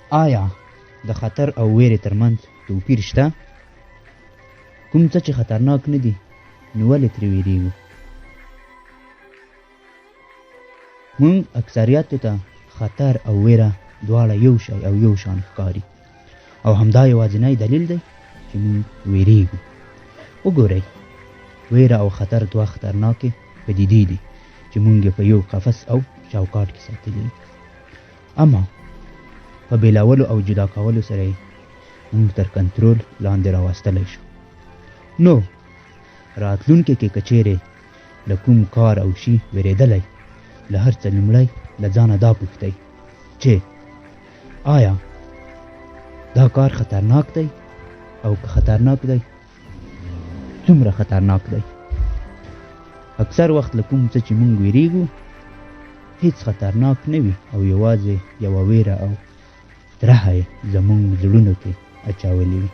آیا د خطر او ویرې ترمنځ توپیر شته؟ کوم څه چې خطرناک نه دي نو ولې ترې ویریږو؟ مونږ اکثریتو ته خطر او ویره دواړه یو شی او یو شان ښکاري او همدا یوازینی دلیل دی چې مونږ ویریږو. وګورئ، ویره او خطر دوه خطرناکې پدیدې دي چې مونږ یې په یو قفس او چوکاټ کې ساتلي دي، اما په بیلولو او جدا کولو سره یې مونږ تر کنټرول لاندې راوستلی شو. نو راتلونکي کې که چیرې له کوم کار او شي ویرېدلی، له هر څه لومړی له ځانه دا پوښتئ چې آیا دا کار خطرناک دی؟ او که خطرناک دی څومره خطرناک دی؟ اکثر وخت له کوم څه چې مونږ ویریږو هیڅ خطرناک نه وي او یوازې یوه ویره او ترهه یې زمونږ زړونو کې اچولې وي.